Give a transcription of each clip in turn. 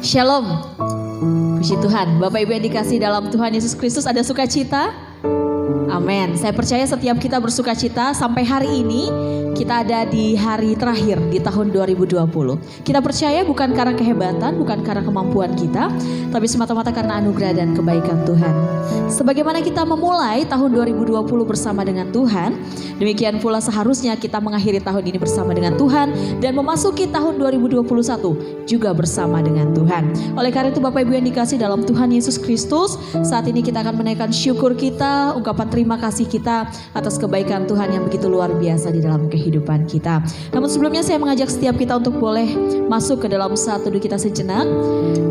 Shalom. Puji Tuhan. Bapak Ibu yang dikasih dalam Tuhan Yesus Kristus, ada sukacita? Amin. Saya percaya setiap kita bersukacita. Sampai hari ini kita ada di hari terakhir di tahun 2020. Kita percaya bukan karena kehebatan, bukan karena kemampuan kita, tapi semata-mata karena anugerah dan kebaikan Tuhan. Sebagaimana kita memulai tahun 2020 bersama dengan Tuhan, demikian pula seharusnya kita mengakhiri tahun ini bersama dengan Tuhan dan memasuki tahun 2021 juga bersama dengan Tuhan. Oleh karena itu Bapak Ibu yang dikasih dalam Tuhan Yesus Kristus, saat ini kita akan menaikkan syukur kita, ungkapan terima kasih kita atas kebaikan Tuhan yang begitu luar biasa di dalam kehidupan kita. Namun sebelumnya saya mengajak setiap kita untuk boleh masuk ke dalam saat teduh kita sejenak.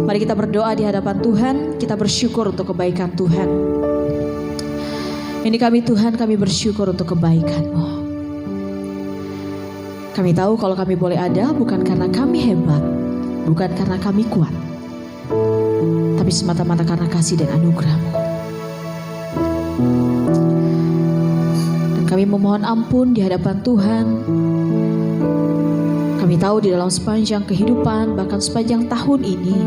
Mari kita berdoa di hadapan Tuhan, kita bersyukur untuk kebaikan Tuhan. Ini kami Tuhan, kami bersyukur untuk kebaikan-Mu. Kami tahu kalau kami boleh ada bukan karena kami hebat, bukan karena kami kuat, tapi semata-mata karena kasih dan anugerah-Mu. Dan kami memohon ampun di hadapan Tuhan. Kami tahu di dalam sepanjang kehidupan, bahkan sepanjang tahun ini,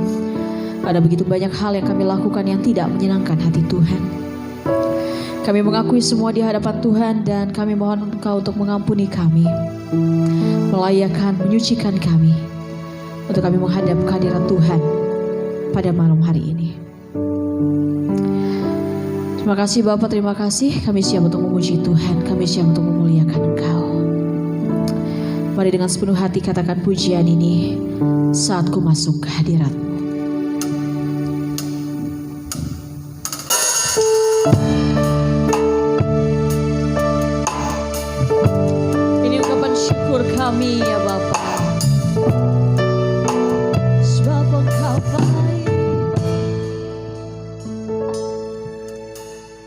ada begitu banyak hal yang kami lakukan yang tidak menyenangkan hati Tuhan. Kami mengakui semua di hadapan Tuhan dan kami mohon Engkau untuk mengampuni kami, melayakan, menyucikan kami, untuk kami menghadap kehadiran Tuhan pada malam hari ini. Terima kasih Bapak, terima kasih. Kami siap untuk memuji Tuhan, kami siap untuk memuliakan Engkau. Mari dengan sepenuh hati katakan pujian ini saat ku masuk ke hadirat-Mu. Ini ungkapan syukur kami ya Bapa. Sebab Engkau baik.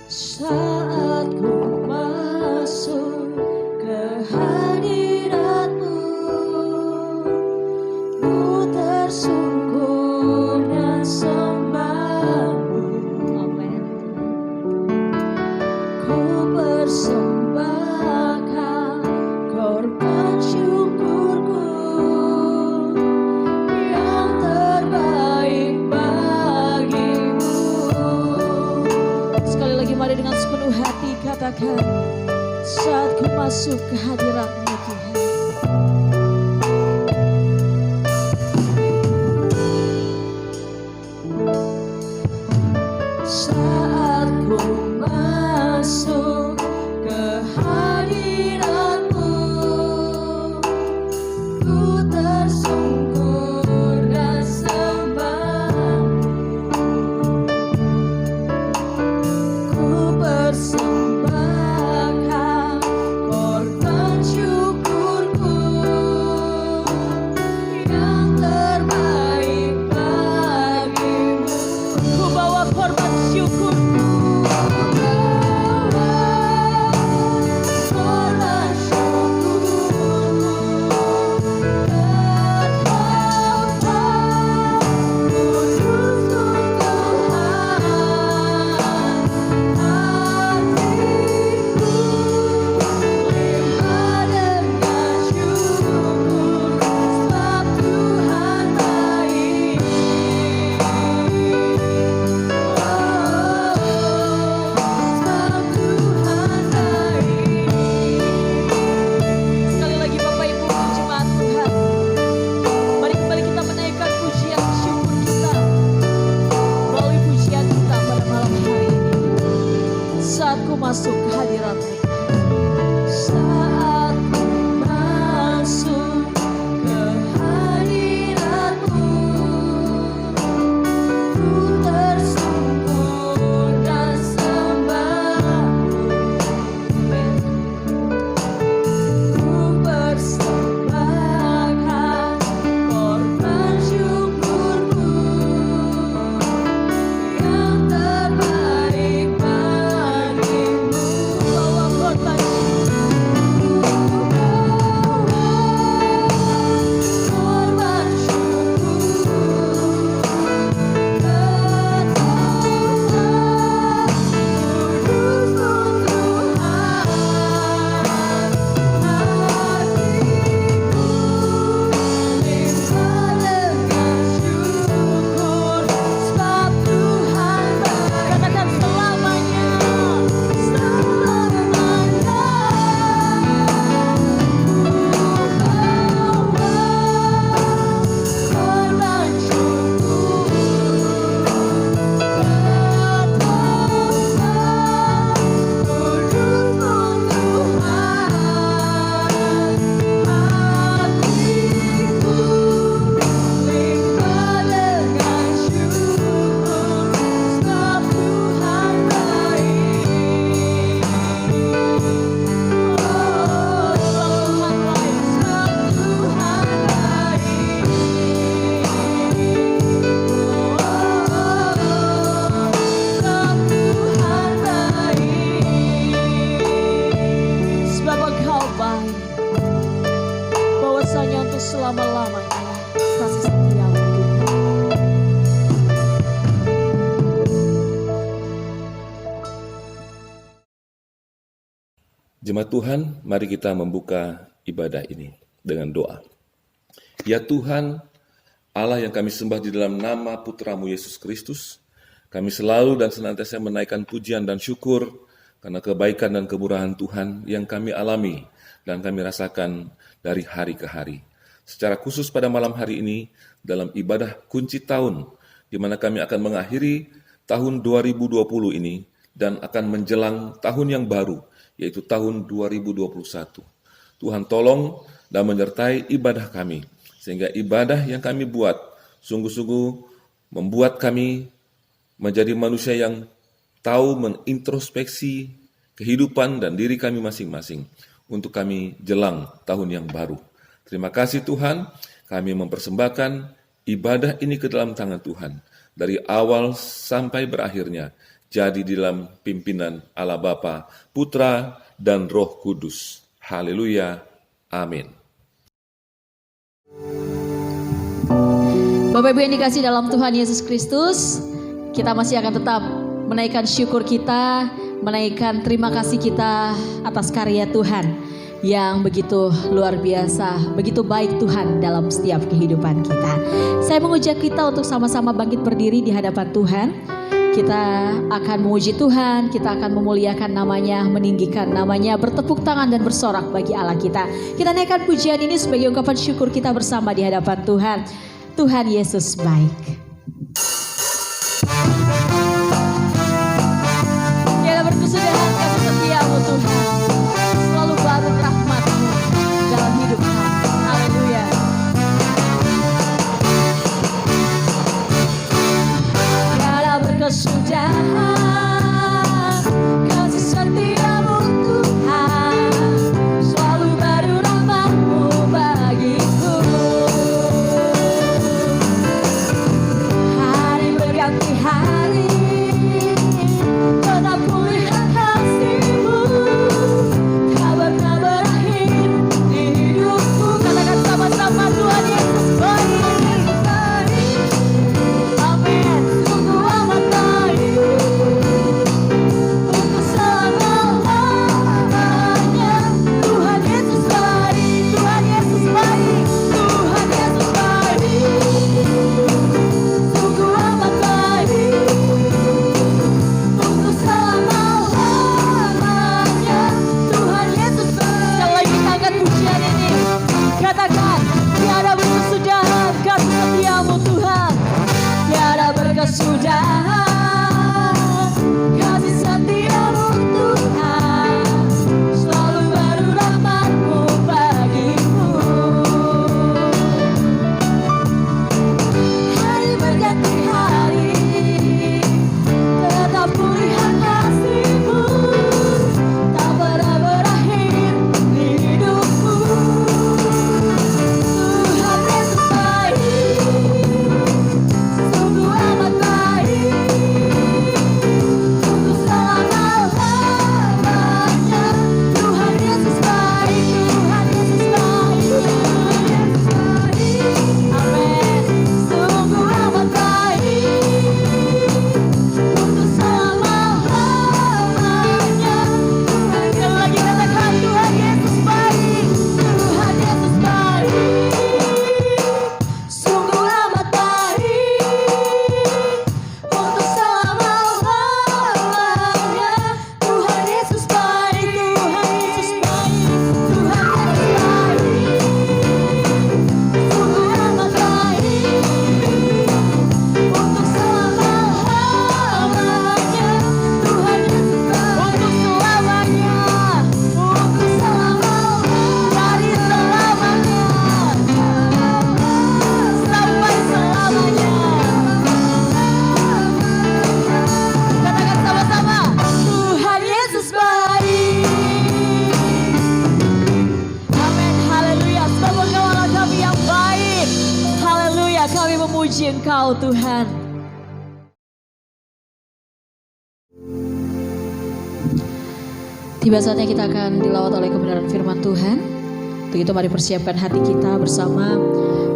Saat ku masuk ke hadirat-Mu, ku tersungkur dan sembah-Mu. Amen. Ku persembahkan korban syukurku yang terbaik bagimu. Sekali lagi mari dengan sepenuh hati katakan, saat ku masuk ke hadirat-Mu Tuhan. Saat ku masuk ke hadirat-Mu, ku tersungkur dan sembah-Mu. Ku persembahkan korban syukur Jemaat Tuhan, mari kita membuka ibadah ini dengan doa. Ya Tuhan, Allah yang kami sembah di dalam nama Putra-Mu Yesus Kristus, kami selalu dan senantiasa menaikkan pujian dan syukur karena kebaikan dan kemurahan Tuhan yang kami alami dan kami rasakan dari hari ke hari. Secara khusus pada malam hari ini, dalam ibadah kunci tahun, di mana kami akan mengakhiri tahun 2020 ini dan akan menjelang tahun yang baru, yaitu tahun 2021. Tuhan tolong dan menyertai ibadah kami, sehingga ibadah yang kami buat sungguh-sungguh membuat kami menjadi manusia yang tahu mengintrospeksi kehidupan dan diri kami masing-masing untuk kami jelang tahun yang baru. Terima kasih Tuhan, kami mempersembahkan ibadah ini ke dalam tangan Tuhan, dari awal sampai berakhirnya, jadi di dalam pimpinan Allah Bapa, Putra, dan Roh Kudus. Haleluya. Amin. Bapak Ibu yang dikasih dalam Tuhan Yesus Kristus, kita masih akan tetap menaikkan syukur kita, menaikkan terima kasih kita atas karya Tuhan yang begitu luar biasa, begitu baik Tuhan dalam setiap kehidupan kita. Saya mengajak kita untuk sama-sama bangkit berdiri di hadapan Tuhan. Kita akan memuji Tuhan, kita akan memuliakan namanya, meninggikan namanya, bertepuk tangan dan bersorak bagi Allah kita. Kita naikkan pujian ini sebagai ungkapan syukur kita bersama di hadapan Tuhan. Tuhan Yesus baik. Kita berkesudahan kasih setiamu Tuhan, selalu baru rahmat-Mu dalam hidup kami. Haleluya. Tiada berkesudahan kasih setiamu Tuhan, selalu baru rahmat-Mu bagiku. Hari berganti hari, tetap kulihat kasih-Mu, tak pernah berakhir di hidupku. Katakan sama-sama, Tuhan Yesus baik. Amin. Sungguh amat baik untuk selama-lamanya. Tuhan Yesus baik, Tuhan Yesus baik, Tuhan Yesus baik. Sungguh amat baik untuk selama-lamanya. Tuhan Yesus baik. Sekali lagi kita angkat pujian ini. Katakan, tiada berkesudahan kasih setiamu Tuhan. Tiada berkesudahan kasih setiamu Tuhan, selalu baru rahmat-Mu bagiku. Hari berganti hari, tetap kulihat kasih-Mu, tak pernah berakhir di hidupku. Tuhan Yesus baik, sungguh amat baik untuk selama-lamanya. Tuhan Yesus baik, Tuhan Yesus baik, Tuhan Yesus baik. Amin. Sungguh amat baik untuk selama-lamanya. Sekali lagi katakan, Tuhan Yesus baik, Tuhan Yesus baik. Sungguh amat baik untuk selama-lamanya. Tuhan Yesus baik, Tuhan Yesus baik, Tuhan Yesus baik. Sungguh amat baik untuk selama-lamanya. Tuhan Yesus baik untuk selamanya, untuk selama-lamanya, dari selamanya sampai selamanya. Katakan sama-sama, Tuhan Yesus baik. Amin, haleluya. Sebab Engkau Allah kami yang baik. Haleluya, kami memuji Engkau Tuhan. Tiba saatnya kita akan dilawat oleh kebenaran firman Tuhan. Untuk itu mari persiapkan hati kita bersama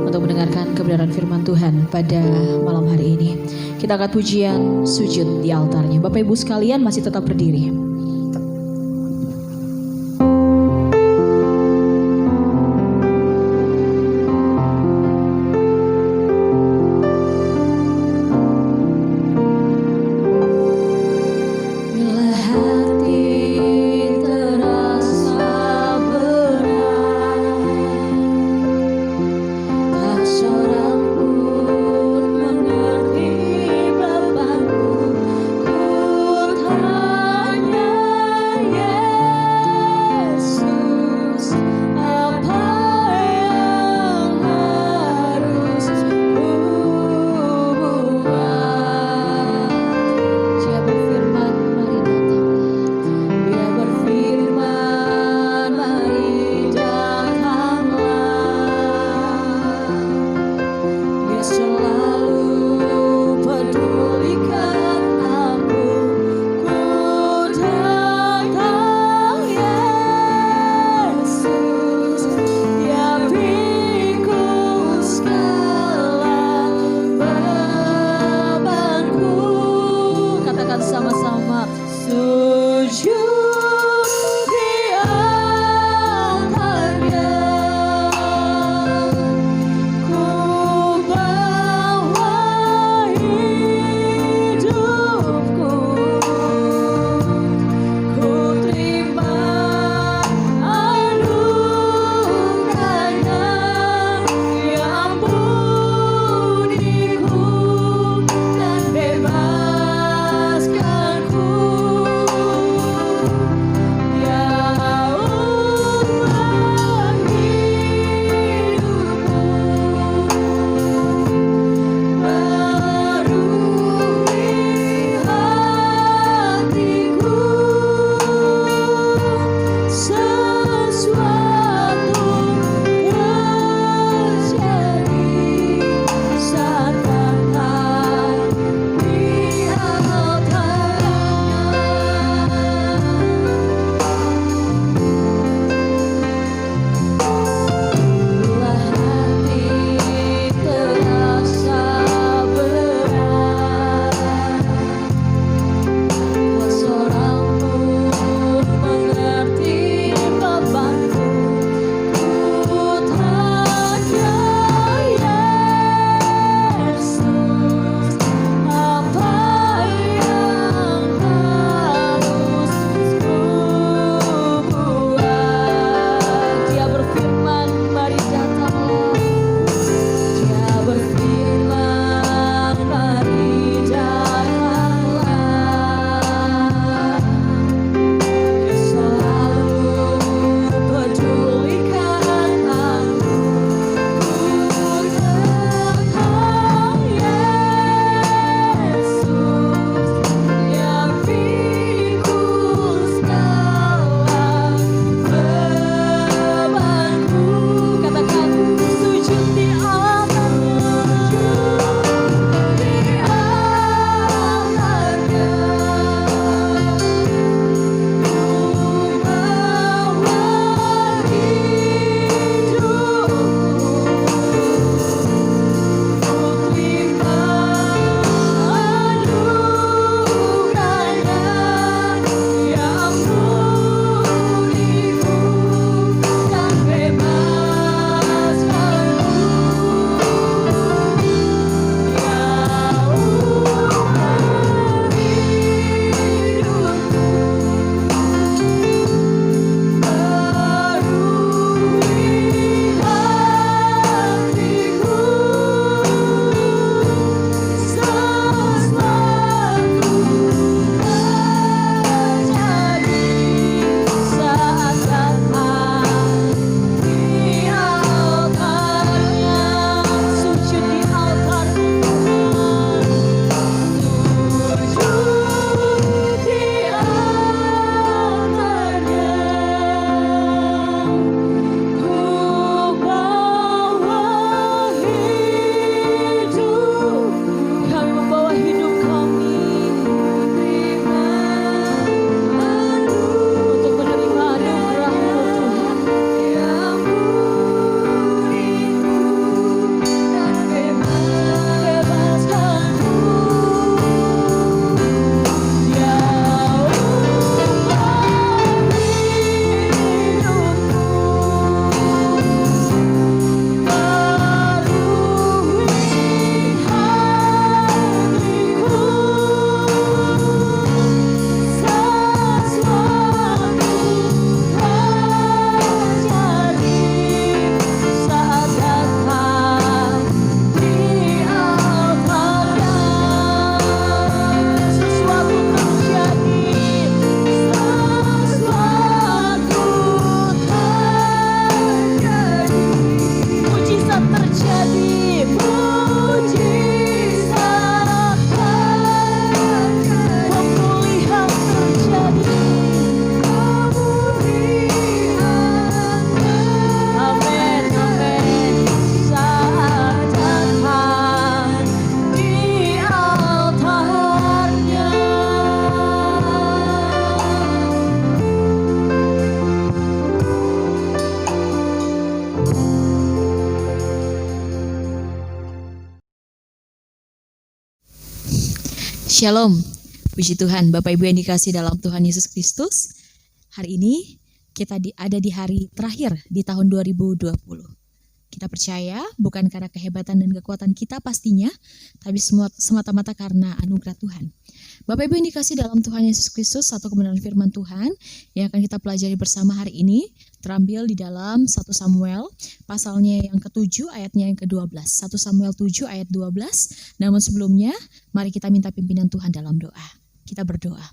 untuk mendengarkan kebenaran firman Tuhan pada malam hari ini. Kita angkat pujian sujud di altarnya. Bapak Ibu sekalian masih tetap berdiri. Shalom, puji Tuhan, Bapak Ibu yang dikasih dalam Tuhan Yesus Kristus. Hari ini kita ada di hari terakhir di tahun 2020. Kita percaya bukan karena kehebatan dan kekuatan kita pastinya, tapi semata-mata karena anugerah Tuhan. Bapak Ibu yang dikasih dalam Tuhan Yesus Kristus, satu kebenaran firman Tuhan yang akan kita pelajari bersama hari ini terambil di dalam 1 Samuel pasalnya yang ke-7 ayatnya yang ke-12. 1 Samuel 7 ayat 12. Namun sebelumnya mari kita minta pimpinan Tuhan dalam doa. Kita berdoa.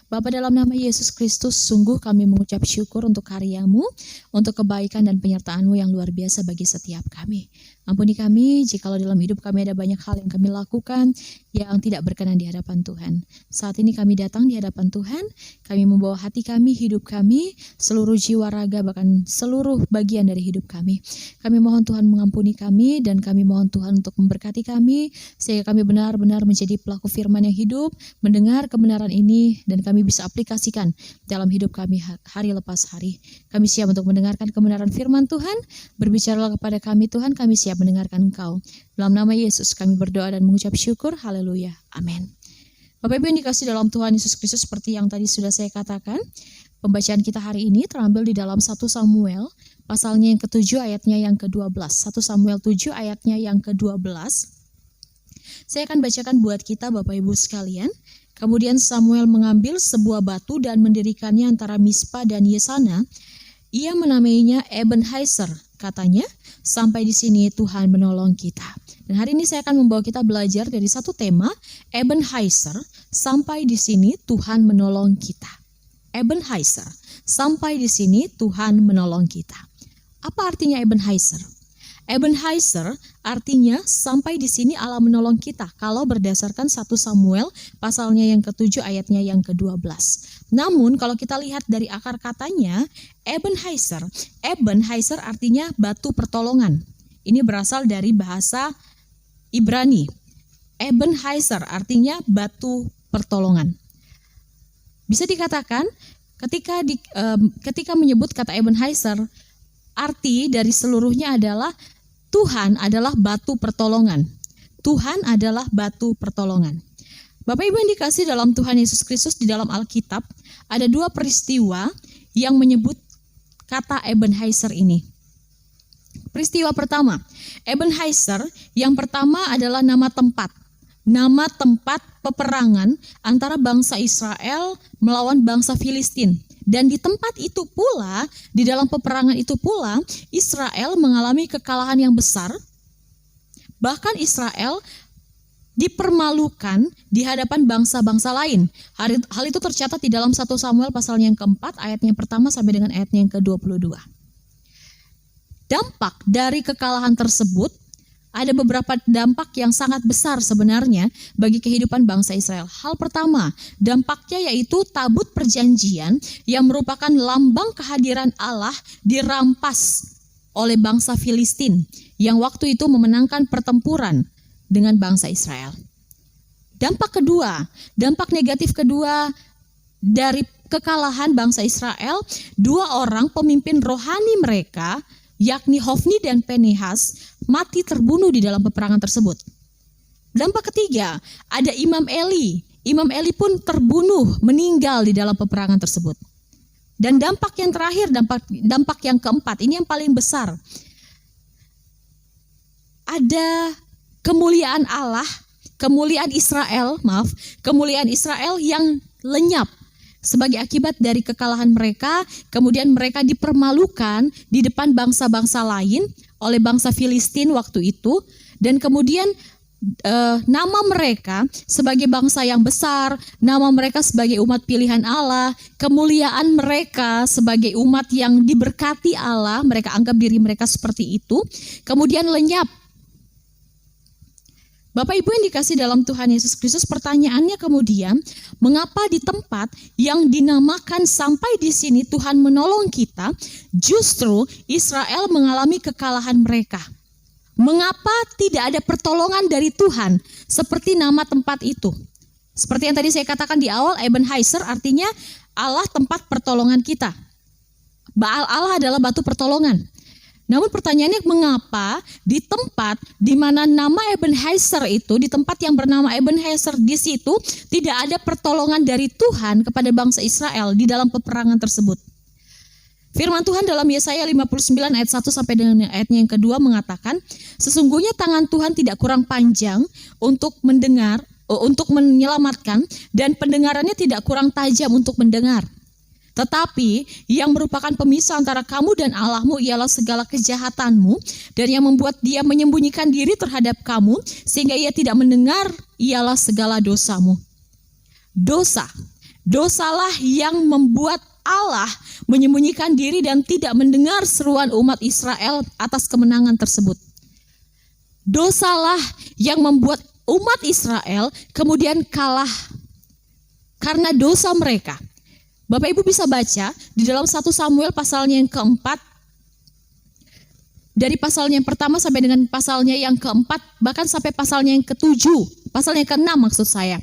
Bapa, dalam nama Yesus Kristus, sungguh kami mengucap syukur untuk karya-Mu, untuk kebaikan dan penyertaan-Mu yang luar biasa bagi setiap kami. Ampuni kami jikalau dalam hidup kami ada banyak hal yang kami lakukan yang tidak berkenan di hadapan Tuhan. Saat ini kami datang di hadapan Tuhan, kami membawa hati kami, hidup kami, seluruh jiwa raga, bahkan seluruh bagian dari hidup kami. Kami mohon Tuhan mengampuni kami dan kami mohon Tuhan untuk memberkati kami sehingga kami benar-benar menjadi pelaku firman yang hidup, mendengar kebenaran ini dan kami bisa aplikasikan dalam hidup kami hari lepas hari. Kami siap untuk mendengarkan kebenaran firman Tuhan. Berbicaralah kepada kami Tuhan, kami siap mendengarkan Engkau. Dalam nama Yesus kami berdoa dan mengucap syukur. Haleluya. Amin. Bapak Ibu yang dikasih dalam Tuhan Yesus Kristus, seperti yang tadi sudah saya katakan, pembacaan kita hari ini terambil di dalam 1 Samuel pasalnya yang ke-7 ayatnya yang ke-12. 1 Samuel 7 ayatnya yang ke-12. Saya akan bacakan buat kita Bapak Ibu sekalian. Kemudian Samuel mengambil sebuah batu dan mendirikannya antara Mispa dan Yesana. Ia menamainya Ebenezer, katanya, sampai di sini Tuhan menolong kita. Dan hari ini saya akan membawa kita belajar dari satu tema, Ebenezer, sampai di sini Tuhan menolong kita. Ebenezer, sampai di sini Tuhan menolong kita. Apa artinya Ebenezer? Ebenezer artinya sampai di sini Allah menolong kita kalau berdasarkan 1 Samuel pasalnya yang ke-7 ayatnya yang ke-12. Namun kalau kita lihat dari akar katanya Ebenezer artinya batu pertolongan. Ini berasal dari bahasa Ibrani. Ebenezer artinya batu pertolongan. Bisa dikatakan ketika menyebut kata Ebenezer, arti dari seluruhnya adalah Tuhan adalah batu pertolongan. Tuhan adalah batu pertolongan. Bapak Ibu yang dikasih dalam Tuhan Yesus Kristus, di dalam Alkitab ada dua peristiwa yang menyebut kata Ebenezer ini. Peristiwa pertama, Ebenezer yang pertama adalah nama tempat. Nama tempat peperangan antara bangsa Israel melawan bangsa Filistin. Dan di tempat itu pula, di dalam peperangan itu pula, Israel mengalami kekalahan yang besar. Bahkan Israel dipermalukan di hadapan bangsa-bangsa lain. Hal itu tercatat di dalam 1 Samuel pasalnya yang keempat, ayatnya yang pertama sampai dengan ayatnya yang ke-22. Dampak dari kekalahan tersebut, ada beberapa dampak yang sangat besar sebenarnya bagi kehidupan bangsa Israel. Hal pertama, dampaknya yaitu tabut perjanjian yang merupakan lambang kehadiran Allah dirampas oleh bangsa Filistin yang waktu itu memenangkan pertempuran dengan bangsa Israel. Dampak negatif kedua dari kekalahan bangsa Israel, dua orang pemimpin rohani mereka, yakni Hofni dan Pinehas, mati terbunuh di dalam peperangan tersebut. Dampak ketiga, ada Imam Eli. Imam Eli pun terbunuh, meninggal di dalam peperangan tersebut. Dan dampak yang terakhir, dampak yang keempat, ini yang paling besar. Ada kemuliaan Allah, kemuliaan Israel yang lenyap. Sebagai akibat dari kekalahan mereka, kemudian mereka dipermalukan di depan bangsa-bangsa lain oleh bangsa Filistin waktu itu. Dan kemudian nama mereka sebagai bangsa yang besar, nama mereka sebagai umat pilihan Allah, kemuliaan mereka sebagai umat yang diberkati Allah, mereka anggap diri mereka seperti itu, kemudian lenyap. Bapak Ibu yang dikasih dalam Tuhan Yesus Kristus, pertanyaannya kemudian, mengapa di tempat yang dinamakan sampai di sini Tuhan menolong kita, justru Israel mengalami kekalahan mereka? Mengapa tidak ada pertolongan dari Tuhan seperti nama tempat itu? Seperti yang tadi saya katakan di awal, Ebenezer artinya Allah tempat pertolongan kita. Allah adalah batu pertolongan. Namun pertanyaannya, mengapa di tempat di mana nama Ebenezer itu, di tempat yang bernama Ebenezer, di situ tidak ada pertolongan dari Tuhan kepada bangsa Israel di dalam peperangan tersebut. Firman Tuhan dalam Yesaya 59 ayat 1 sampai dengan ayatnya yang kedua mengatakan, sesungguhnya tangan Tuhan tidak kurang panjang untuk mendengar, untuk menyelamatkan, dan pendengarannya tidak kurang tajam untuk mendengar. Tetapi yang merupakan pemisah antara kamu dan Allahmu ialah segala kejahatanmu, dan yang membuat dia menyembunyikan diri terhadap kamu sehingga ia tidak mendengar ialah segala dosamu. Dosalah yang membuat Allah menyembunyikan diri dan tidak mendengar seruan umat Israel atas kemenangan tersebut. Dosalah yang membuat umat Israel kemudian kalah karena dosa mereka. Bapak Ibu bisa baca di dalam 1 Samuel pasalnya yang keempat, dari pasalnya yang pertama sampai dengan pasalnya yang keempat, bahkan sampai pasalnya yang ketujuh, pasalnya yang keenam maksud saya.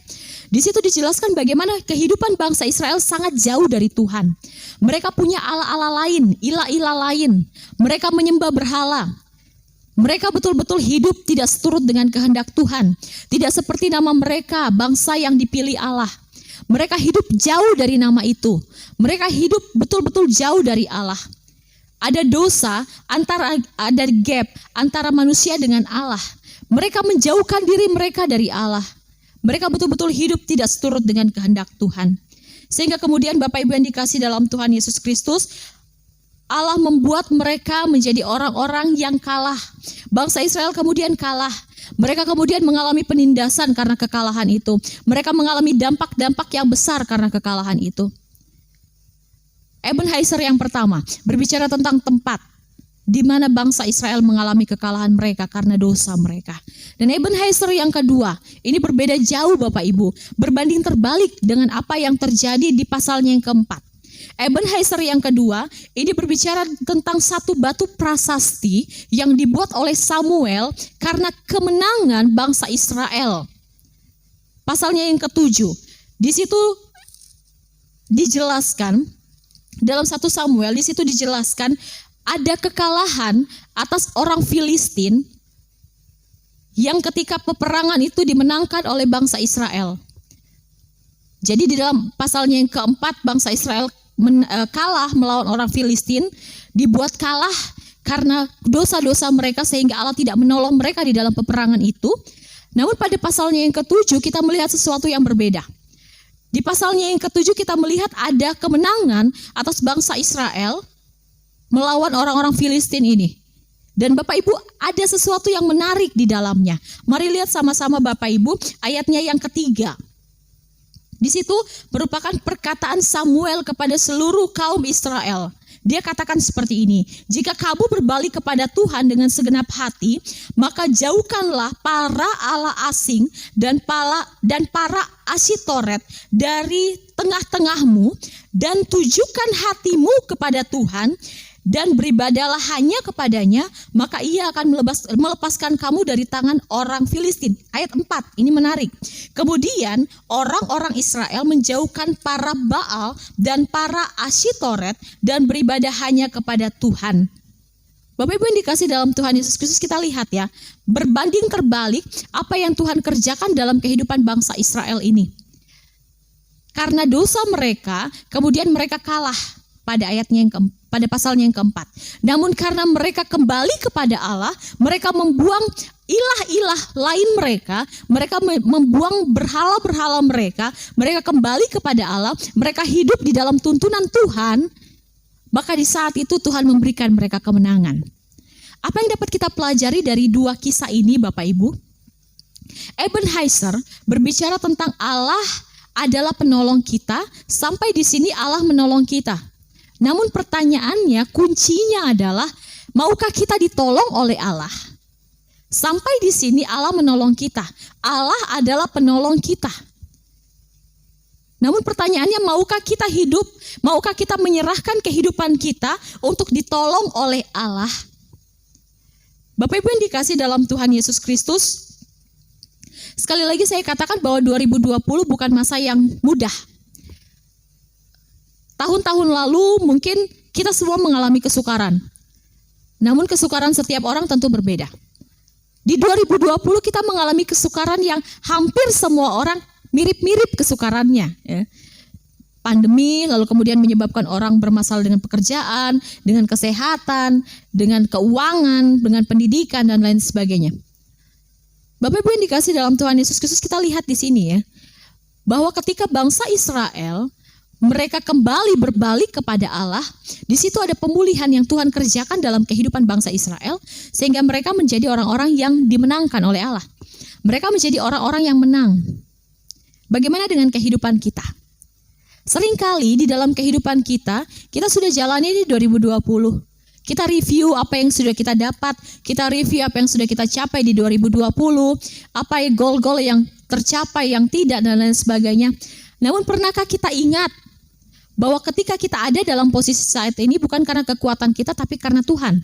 Di situ dijelaskan bagaimana kehidupan bangsa Israel sangat jauh dari Tuhan. Mereka punya ala-ala lain, ilah-ilah lain. Mereka menyembah berhala. Mereka betul-betul hidup tidak seturut dengan kehendak Tuhan. Tidak seperti nama mereka, bangsa yang dipilih Allah. Mereka hidup jauh dari nama itu. Mereka hidup betul-betul jauh dari Allah. Ada dosa, ada gap antara manusia dengan Allah. Mereka menjauhkan diri mereka dari Allah. Mereka betul-betul hidup tidak seturut dengan kehendak Tuhan. Sehingga kemudian Bapak Ibu yang dikasihi dalam Tuhan Yesus Kristus, Allah membuat mereka menjadi orang-orang yang kalah. Bangsa Israel kemudian kalah. Mereka kemudian mengalami penindasan karena kekalahan itu. Mereka mengalami dampak-dampak yang besar karena kekalahan itu. Ebenezer yang pertama berbicara tentang tempat di mana bangsa Israel mengalami kekalahan mereka karena dosa mereka. Dan Ebenezer yang kedua, ini berbeda jauh Bapak Ibu, berbanding terbalik dengan apa yang terjadi di pasalnya yang keempat. Ebenezer yang kedua, ini berbicara tentang satu batu prasasti yang dibuat oleh Samuel karena kemenangan bangsa Israel. Pasalnya yang ketujuh, di situ dijelaskan, dalam 1 Samuel, di situ dijelaskan ada kekalahan atas orang Filistin yang ketika peperangan itu dimenangkan oleh bangsa Israel. Jadi di dalam pasalnya yang keempat, bangsa Israel kalah melawan orang Filistin, dibuat kalah karena dosa-dosa mereka sehingga Allah tidak menolong mereka di dalam peperangan itu. Namun pada pasalnya yang ketujuh kita melihat sesuatu yang berbeda. Di pasalnya yang ketujuh kita melihat ada kemenangan atas bangsa Israel melawan orang-orang Filistin ini. Dan Bapak Ibu, ada sesuatu yang menarik di dalamnya. Mari lihat sama-sama Bapak Ibu ayatnya yang ketiga. Di situ merupakan perkataan Samuel kepada seluruh kaum Israel. Dia katakan seperti ini, jika kamu berbalik kepada Tuhan dengan segenap hati, maka jauhkanlah para allah asing dan para Asytoret dari tengah-tengahmu, dan tujukan hatimu kepada Tuhan, dan beribadahlah hanya kepadanya, maka ia akan melepaskan kamu dari tangan orang Filistin. Ayat 4, ini menarik. Kemudian orang-orang Israel menjauhkan para Baal dan para Asytoret dan beribadah hanya kepada Tuhan. Bapak Ibu yang dikasih dalam Tuhan Yesus Kristus, kita lihat ya, berbanding terbalik apa yang Tuhan kerjakan dalam kehidupan bangsa Israel ini. Karena dosa mereka, kemudian mereka kalah pada ayatnya yang keempat. Pada pasalnya yang keempat. Namun karena mereka kembali kepada Allah, mereka membuang ilah-ilah lain mereka membuang berhala-berhala mereka kembali kepada Allah, mereka hidup di dalam tuntunan Tuhan, maka di saat itu Tuhan memberikan mereka kemenangan. Apa yang dapat kita pelajari dari dua kisah ini Bapak Ibu? Ebenezer berbicara tentang Allah adalah penolong kita, sampai di sini Allah menolong kita. Namun pertanyaannya, kuncinya adalah, maukah kita ditolong oleh Allah? Sampai di sini Allah menolong kita. Allah adalah penolong kita. Namun pertanyaannya, maukah kita hidup? Maukah kita menyerahkan kehidupan kita untuk ditolong oleh Allah? Bapak Ibu yang dikasih dalam Tuhan Yesus Kristus, sekali lagi saya katakan bahwa 2020 bukan masa yang mudah. Tahun-tahun lalu mungkin kita semua mengalami kesukaran. Namun kesukaran setiap orang tentu berbeda. Di 2020 kita mengalami kesukaran yang hampir semua orang mirip-mirip kesukarannya. Ya. Pandemi lalu kemudian menyebabkan orang bermasalah dengan pekerjaan, dengan kesehatan, dengan keuangan, dengan pendidikan dan lain sebagainya. Bapak Ibu yang dikasih dalam Tuhan Yesus Kristus, kita lihat di sini ya, bahwa ketika bangsa Israel mereka kembali berbalik kepada Allah, di situ ada pemulihan yang Tuhan kerjakan dalam kehidupan bangsa Israel, sehingga mereka menjadi orang-orang yang dimenangkan oleh Allah. Mereka menjadi orang-orang yang menang. Bagaimana dengan kehidupan kita? Seringkali di dalam kehidupan kita sudah jalani di 2020. Kita review apa yang sudah kita dapat, kita review apa yang sudah kita capai di 2020, apa goal-goal yang tercapai, yang tidak, dan lain sebagainya. Namun pernahkah kita ingat bahwa ketika kita ada dalam posisi saat ini bukan karena kekuatan kita, tapi karena Tuhan?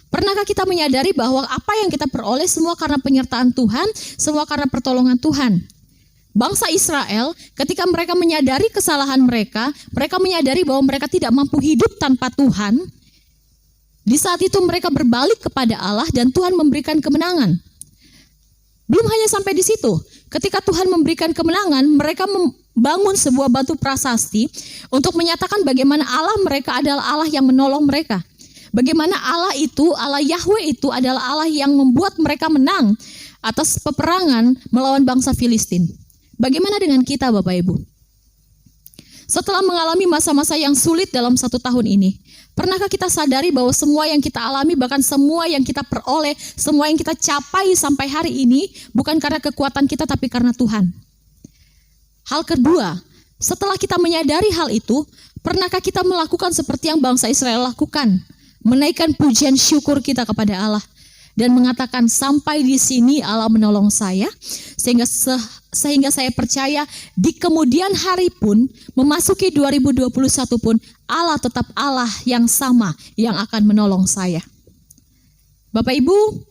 Pernahkah kita menyadari bahwa apa yang kita peroleh semua karena penyertaan Tuhan, semua karena pertolongan Tuhan? Bangsa Israel ketika mereka menyadari kesalahan mereka menyadari bahwa mereka tidak mampu hidup tanpa Tuhan. Di saat itu mereka berbalik kepada Allah dan Tuhan memberikan kemenangan. Belum hanya sampai di situ. Ketika Tuhan memberikan kemenangan, mereka membangun sebuah batu prasasti untuk menyatakan bagaimana Allah mereka adalah Allah yang menolong mereka. Bagaimana Allah itu, Allah Yahweh itu adalah Allah yang membuat mereka menang atas peperangan melawan bangsa Filistin. Bagaimana dengan kita Bapak Ibu? Setelah mengalami masa-masa yang sulit dalam 1 tahun ini, pernahkah kita sadari bahwa semua yang kita alami, bahkan semua yang kita peroleh, semua yang kita capai sampai hari ini, bukan karena kekuatan kita tapi karena Tuhan? Hal kedua, setelah kita menyadari hal itu, pernahkah kita melakukan seperti yang bangsa Israel lakukan? Menaikkan pujian syukur kita kepada Allah dan mengatakan, sampai di sini Allah menolong saya, sehingga saya percaya di kemudian hari pun, memasuki 2021 pun, Allah tetap Allah yang sama yang akan menolong saya. Bapak Ibu,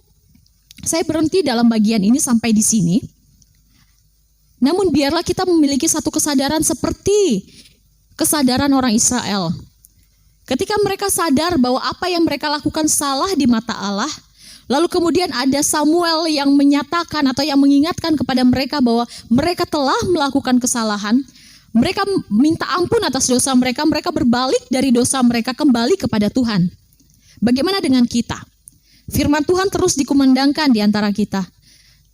saya berhenti dalam bagian ini sampai di sini. Namun biarlah kita memiliki satu kesadaran seperti kesadaran orang Israel. Ketika mereka sadar bahwa apa yang mereka lakukan salah di mata Allah, lalu kemudian ada Samuel yang menyatakan atau yang mengingatkan kepada mereka bahwa mereka telah melakukan kesalahan. Mereka minta ampun atas dosa mereka, mereka berbalik dari dosa mereka kembali kepada Tuhan. Bagaimana dengan kita? Firman Tuhan terus dikumandangkan di antara kita.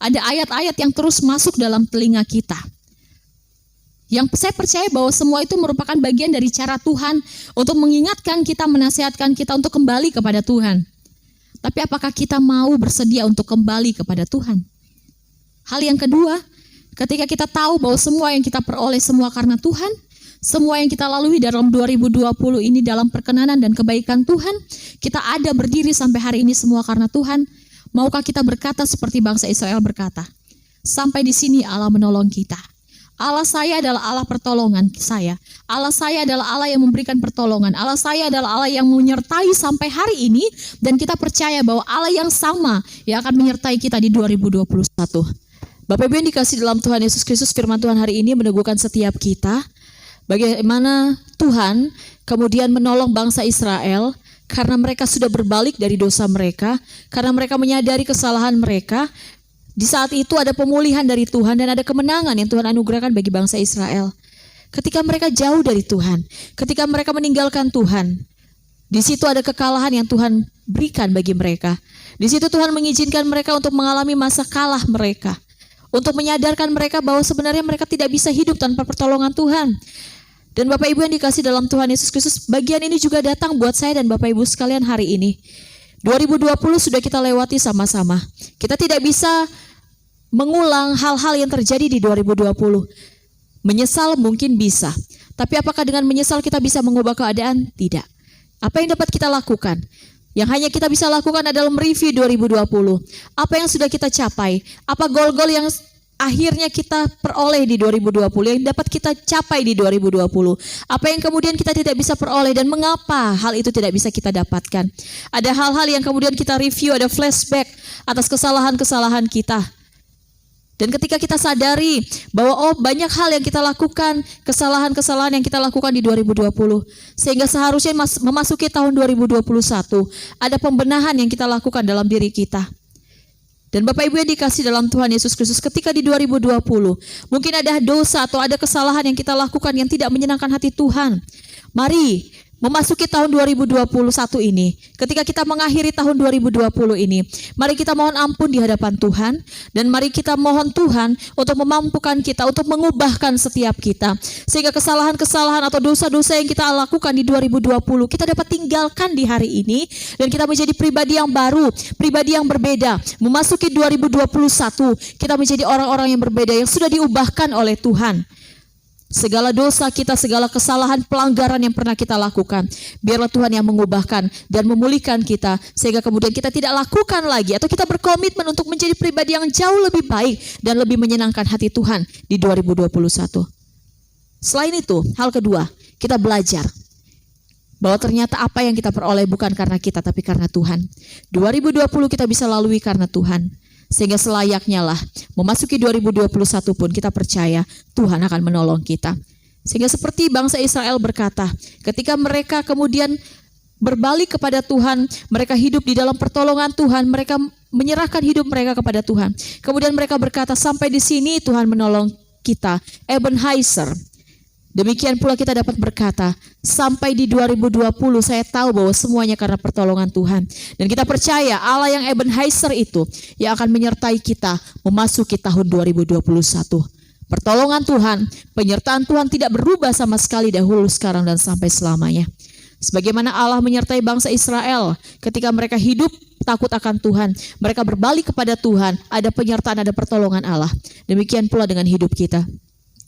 Ada ayat-ayat yang terus masuk dalam telinga kita. Yang saya percaya bahwa semua itu merupakan bagian dari cara Tuhan untuk mengingatkan kita, menasihatkan kita untuk kembali kepada Tuhan. Tapi apakah kita mau bersedia untuk kembali kepada Tuhan? Hal yang kedua, ketika kita tahu bahwa semua yang kita peroleh semua karena Tuhan, semua yang kita lalui dalam 2020 ini dalam perkenanan dan kebaikan Tuhan, kita ada berdiri sampai hari ini semua karena Tuhan. Maukah kita berkata seperti bangsa Israel berkata, sampai di sini Allah menolong kita. Allah saya adalah Allah pertolongan saya. Allah saya adalah Allah yang memberikan pertolongan. Allah saya adalah Allah yang menyertai sampai hari ini. Dan kita percaya bahwa Allah yang sama yang akan menyertai kita di 2021. Bapak Ibu yang dikasih dalam Tuhan Yesus Kristus, firman Tuhan hari ini meneguhkan setiap kita. Bagaimana Tuhan kemudian menolong bangsa Israel karena mereka sudah berbalik dari dosa mereka. Karena mereka menyadari kesalahan mereka. Di saat itu ada pemulihan dari Tuhan dan ada kemenangan yang Tuhan anugerahkan bagi bangsa Israel. Ketika mereka jauh dari Tuhan, ketika mereka meninggalkan Tuhan, di situ ada kekalahan yang Tuhan berikan bagi mereka. Di situ Tuhan mengizinkan mereka untuk mengalami masa kalah mereka, untuk menyadarkan mereka bahwa sebenarnya mereka tidak bisa hidup tanpa pertolongan Tuhan. Dan Bapak Ibu yang dikasih dalam Tuhan Yesus Kristus, bagian ini juga datang buat saya dan Bapak Ibu sekalian hari ini. 2020 sudah kita lewati sama-sama. Kita tidak bisa mengulang hal-hal yang terjadi di 2020. Menyesal mungkin bisa. Tapi apakah dengan menyesal kita bisa mengubah keadaan? Tidak. Apa yang dapat kita lakukan? Yang hanya kita bisa lakukan adalah mereview 2020. Apa yang sudah kita capai? Apa goal-goal yang akhirnya kita peroleh di 2020 yang dapat kita capai di 2020? Apa yang kemudian kita tidak bisa peroleh dan mengapa hal itu tidak bisa kita dapatkan? Ada hal-hal yang kemudian kita review, ada flashback atas kesalahan-kesalahan kita. Dan ketika kita sadari bahwa banyak hal yang kita lakukan, kesalahan-kesalahan yang kita lakukan di 2020, sehingga seharusnya memasuki tahun 2021, ada pembenahan yang kita lakukan dalam diri kita. Dan Bapak Ibu yang dikasih dalam Tuhan Yesus Kristus, ketika di 2020, mungkin ada dosa atau ada kesalahan yang kita lakukan yang tidak menyenangkan hati Tuhan. Mari memasuki tahun 2021 ini, ketika kita mengakhiri tahun 2020 ini, mari kita mohon ampun di hadapan Tuhan, dan mari kita mohon Tuhan untuk memampukan kita, untuk mengubahkan setiap kita, sehingga kesalahan-kesalahan atau dosa-dosa yang kita lakukan di 2020, kita dapat tinggalkan di hari ini, dan kita menjadi pribadi yang baru, pribadi yang berbeda. Memasuki 2021, kita menjadi orang-orang yang berbeda, yang sudah diubahkan oleh Tuhan. Segala dosa kita, segala kesalahan, pelanggaran yang pernah kita lakukan, biarlah Tuhan yang mengubahkan dan memulihkan kita, sehingga kemudian kita tidak lakukan lagi, atau kita berkomitmen untuk menjadi pribadi yang jauh lebih baik dan lebih menyenangkan hati Tuhan di 2021. Selain itu, hal kedua, kita belajar bahwa ternyata apa yang kita peroleh bukan karena kita, tapi karena Tuhan. 2020 kita bisa lalui karena Tuhan. Sehingga selayaknya lah memasuki 2021 pun kita percaya Tuhan akan menolong kita. Sehingga seperti bangsa Israel berkata, ketika mereka kemudian berbalik kepada Tuhan, mereka hidup di dalam pertolongan Tuhan, mereka menyerahkan hidup mereka kepada Tuhan. Kemudian mereka berkata, sampai di sini Tuhan menolong kita, Ebenezer. Demikian pula kita dapat berkata, sampai di 2020 saya tahu bahwa semuanya karena pertolongan Tuhan. Dan kita percaya Allah yang Ebenezer itu yang akan menyertai kita memasuki tahun 2021. Pertolongan Tuhan, penyertaan Tuhan tidak berubah sama sekali dahulu, sekarang, dan sampai selamanya. Sebagaimana Allah menyertai bangsa Israel ketika mereka hidup takut akan Tuhan, mereka berbalik kepada Tuhan, ada penyertaan, ada pertolongan Allah. Demikian pula dengan hidup kita.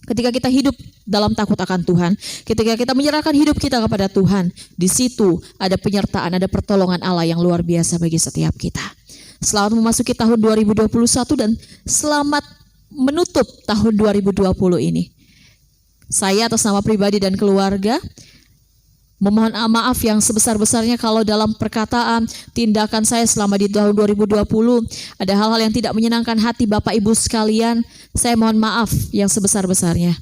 Ketika kita hidup dalam takut akan Tuhan, ketika kita menyerahkan hidup kita kepada Tuhan, di situ ada penyertaan, ada pertolongan Allah yang luar biasa bagi setiap kita. Selamat memasuki tahun 2021 dan selamat menutup tahun 2020 ini. Saya atas nama pribadi dan keluarga memohon maaf yang sebesar-besarnya kalau dalam perkataan, tindakan saya selama di tahun 2020 ada hal-hal yang tidak menyenangkan hati Bapak Ibu sekalian. Saya mohon maaf yang sebesar-besarnya.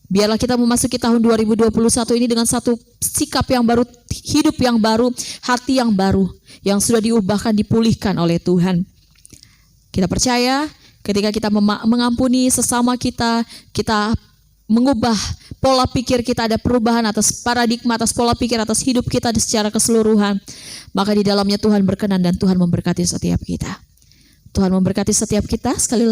Biarlah kita memasuki tahun 2021 ini dengan satu sikap yang baru, hidup yang baru, hati yang baru, yang sudah diubahkan, dipulihkan oleh Tuhan. Kita percaya ketika kita mengampuni sesama kita, kita mengubah pola pikir kita, ada perubahan atas paradigma, atas pola pikir, atas hidup kita secara keseluruhan, maka di dalamnya Tuhan berkenan dan Tuhan memberkati setiap kita. Tuhan memberkati setiap kita. Sekali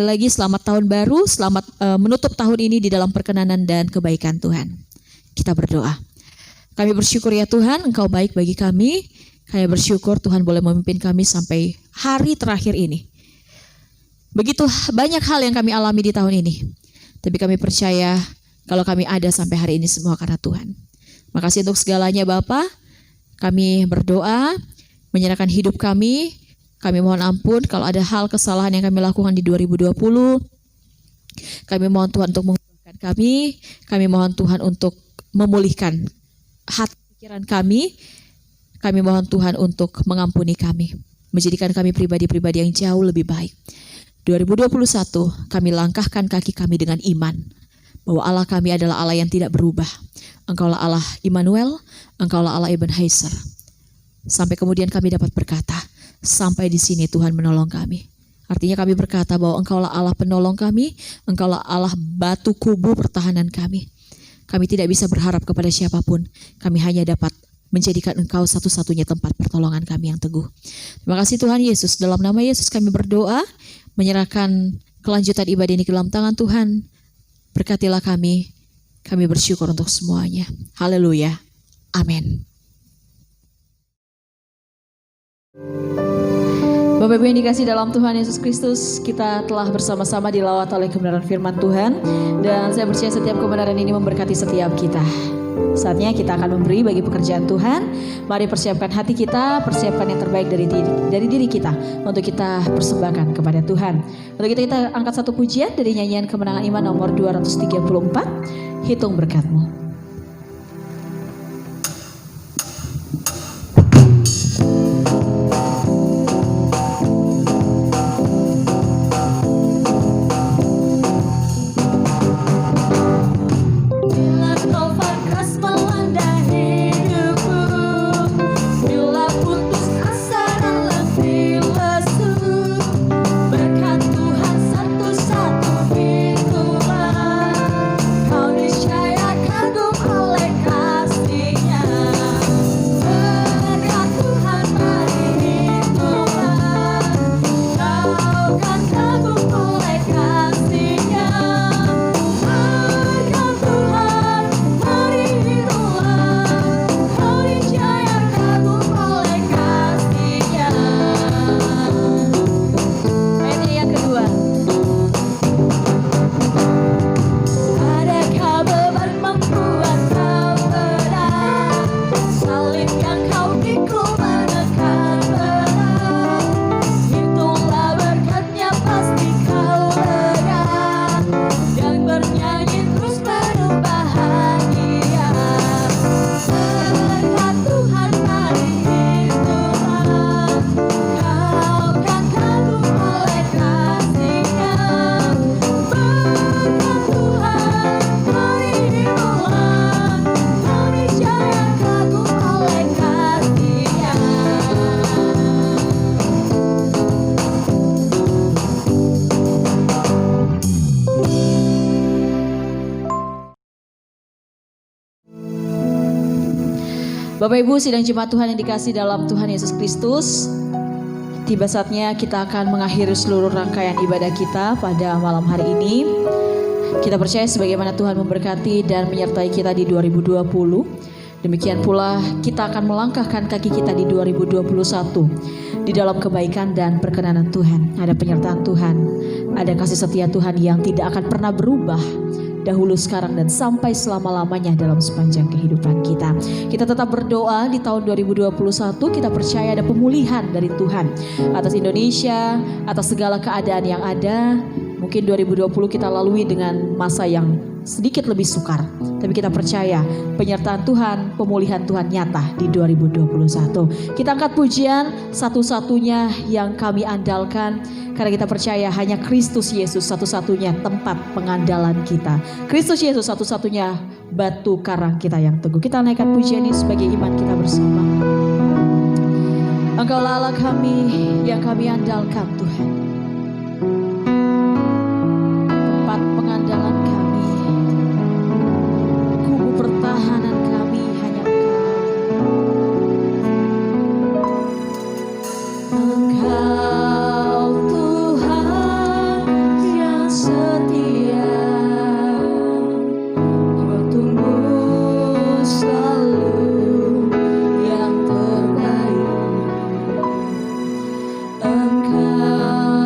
lagi selamat tahun baru, selamat menutup tahun ini di dalam perkenanan dan kebaikan Tuhan. Kita berdoa. Kami bersyukur ya Tuhan, Engkau baik bagi kami. Kami bersyukur Tuhan boleh memimpin kami sampai hari terakhir ini. Begitu banyak hal yang kami alami di tahun ini. Tapi kami percaya kalau kami ada sampai hari ini semua karena Tuhan. Makasih untuk segalanya Bapa. Kami berdoa, menyerahkan hidup kami. Kami mohon ampun kalau ada hal kesalahan yang kami lakukan di 2020. Kami mohon Tuhan untuk mengubahkan kami. Kami mohon Tuhan untuk memulihkan hati pikiran kami. Kami mohon Tuhan untuk mengampuni kami. Menjadikan kami pribadi-pribadi yang jauh lebih baik. 2021 kami langkahkan kaki kami dengan iman bahwa Allah kami adalah Allah yang tidak berubah. Engkaulah Allah Immanuel, Engkaulah Allah Ebenezer. Sampai kemudian kami dapat berkata, sampai di sini Tuhan menolong kami. Artinya kami berkata bahwa Engkaulah Allah penolong kami, Engkaulah Allah batu kubu pertahanan kami. Kami tidak bisa berharap kepada siapapun. Kami hanya dapat menjadikan Engkau satu-satunya tempat pertolongan kami yang teguh. Terima kasih Tuhan Yesus. Dalam nama Yesus kami berdoa, menyerahkan kelanjutan ibadah ini ke dalam tangan Tuhan. Berkatilah kami. Kami bersyukur untuk semuanya. Haleluya. Amin. Bapak Ibu yang dikasih dalam Tuhan Yesus Kristus, kita telah bersama-sama dilawat oleh kebenaran firman Tuhan. Dan saya percaya setiap kebenaran ini memberkati setiap kita. Saatnya kita akan memberi bagi pekerjaan Tuhan. Mari persiapkan hati kita, persiapkan yang terbaik dari diri kita untuk kita persembahkan kepada Tuhan. Untuk itu kita angkat satu pujian dari nyanyian Kemenangan Iman nomor 234, Hitung Berkat-Mu. Bapak Ibu sidang jemaat Tuhan yang dikasihi dalam Tuhan Yesus Kristus, tiba saatnya kita akan mengakhiri seluruh rangkaian ibadah kita pada malam hari ini. Kita percaya sebagaimana Tuhan memberkati dan menyertai kita di 2020. Demikian pula kita akan melangkahkan kaki kita di 2021 di dalam kebaikan dan perkenanan Tuhan. Ada penyertaan Tuhan, ada kasih setia Tuhan yang tidak akan pernah berubah dahulu, sekarang, dan sampai selama-lamanya dalam sepanjang kehidupan kita. Kita tetap berdoa di tahun 2021, kita percaya ada pemulihan dari Tuhan atas Indonesia, atas segala keadaan yang ada. Mungkin 2020 kita lalui dengan masa yang sedikit lebih sukar, tapi kita percaya penyertaan Tuhan, pemulihan Tuhan nyata di 2021. Kita angkat pujian satu-satunya yang kami andalkan, karena kita percaya hanya Kristus Yesus satu-satunya tempat pengandalan kita. Kristus Yesus satu-satunya batu karang kita yang teguh. Kita naikkan pujian ini sebagai iman kita bersama. Engkaulah Allah kami yang kami andalkan Tuhan, tempat pengandalan kami, kubu pertahanan kami hanya Engkau Tuhan yang setia, waktumu selalu yang terbaik. Engkau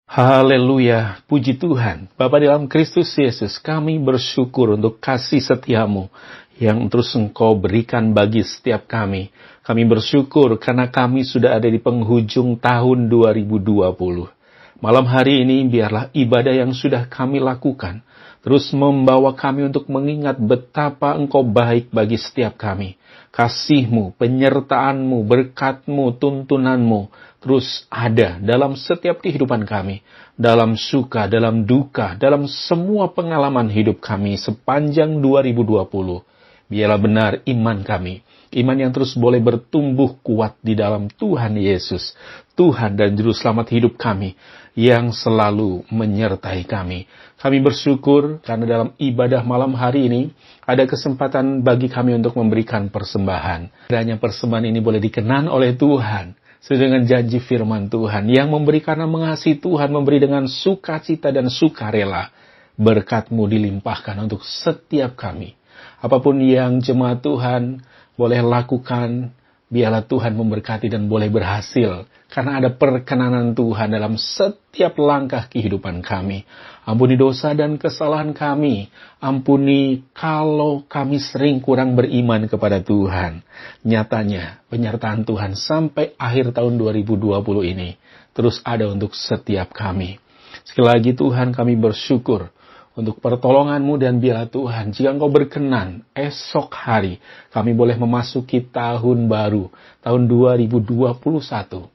Haleluya, puji Tuhan. Bapa dalam Kristus Yesus, kami bersyukur untuk kasih setia-Mu yang terus Engkau berikan bagi setiap kami. Kami bersyukur karena kami sudah ada di penghujung tahun 2020. Malam hari ini biarlah ibadah yang sudah kami lakukan terus membawa kami untuk mengingat betapa Engkau baik bagi setiap kami. Kasih-Mu, penyertaan-Mu, berkat-Mu, tuntunan-Mu terus ada dalam setiap kehidupan kami, dalam suka, dalam duka, dalam semua pengalaman hidup kami sepanjang 2020. Biarlah benar iman kami, iman yang terus boleh bertumbuh kuat di dalam Tuhan Yesus, Tuhan dan Juru Selamat hidup kami, yang selalu menyertai kami. Kami bersyukur karena dalam ibadah malam hari ini, ada kesempatan bagi kami untuk memberikan persembahan. Kiranya persembahan ini boleh dikenan oleh Tuhan, sesuai dengan janji firman Tuhan, yang memberi karena mengasihi Tuhan, memberi dengan sukacita dan sukarela. Berkat-Mu dilimpahkan untuk setiap kami. Apapun yang jemaat Tuhan boleh lakukan, biarlah Tuhan memberkati dan boleh berhasil. Karena ada perkenanan Tuhan dalam setiap langkah kehidupan kami. Ampuni dosa dan kesalahan kami. Ampuni kalau kami sering kurang beriman kepada Tuhan. Nyatanya, penyertaan Tuhan sampai akhir tahun 2020 ini terus ada untuk setiap kami. Sekali lagi Tuhan, kami bersyukur untuk pertolongan-Mu, dan biarlah Tuhan, jika Engkau berkenan, esok hari kami boleh memasuki tahun baru, tahun 2021.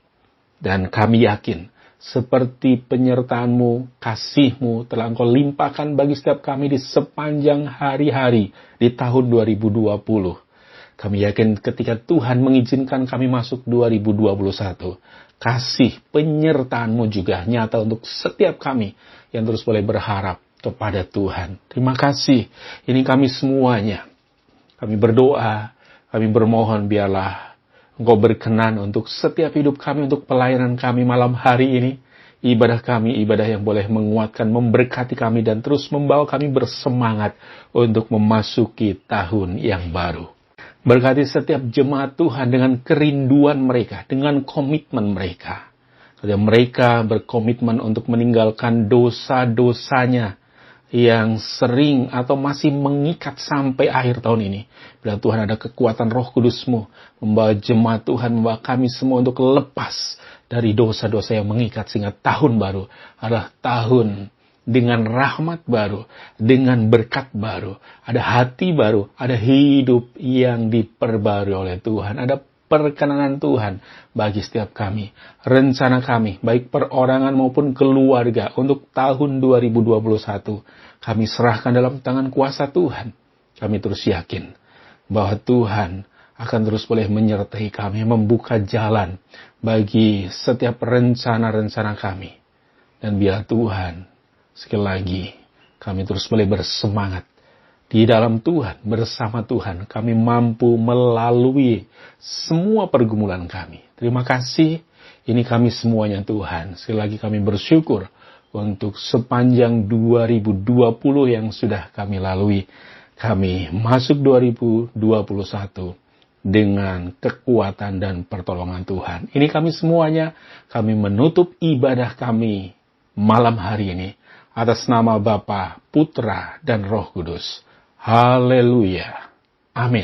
Dan kami yakin, seperti penyertaan-Mu, kasih-Mu telah Engkau limpahkan bagi setiap kami di sepanjang hari-hari di tahun 2020. Kami yakin ketika Tuhan mengizinkan kami masuk 2021, kasih penyertaan-Mu juga nyata untuk setiap kami yang terus boleh berharap kepada Tuhan. Terima kasih. Ini kami semuanya. Kami berdoa, kami bermohon biarlah Engkau berkenan untuk setiap hidup kami, untuk pelayanan kami malam hari ini. Ibadah kami, ibadah yang boleh menguatkan, memberkati kami, dan terus membawa kami bersemangat untuk memasuki tahun yang baru. Berkati setiap jemaat Tuhan dengan kerinduan mereka, dengan komitmen mereka. Ketika mereka berkomitmen untuk meninggalkan dosa-dosanya yang sering atau masih mengikat sampai akhir tahun ini. Bila Tuhan ada kekuatan Roh Kudus-Mu, membawa jemaat Tuhan, membawa kami semua untuk lepas dari dosa-dosa yang mengikat, sehingga tahun baru adalah tahun dengan rahmat baru, dengan berkat baru, ada hati baru, ada hidup yang diperbarui oleh Tuhan, ada perkenanan Tuhan bagi setiap kami. Rencana kami, baik perorangan maupun keluarga, untuk tahun 2021, kami serahkan dalam tangan kuasa Tuhan. Kami terus yakin bahwa Tuhan akan terus boleh menyertai kami, membuka jalan bagi setiap rencana-rencana kami. Dan biar Tuhan, sekali lagi, kami terus boleh bersemangat di dalam Tuhan, bersama Tuhan, kami mampu melalui semua pergumulan kami. Terima kasih, ini kami semuanya Tuhan. Sekali lagi kami bersyukur untuk sepanjang 2020 yang sudah kami lalui. Kami masuk 2021 dengan kekuatan dan pertolongan Tuhan. Ini kami semuanya, kami menutup ibadah kami malam hari ini atas nama Bapa, Putra, dan Roh Kudus. Haleluya. Amin.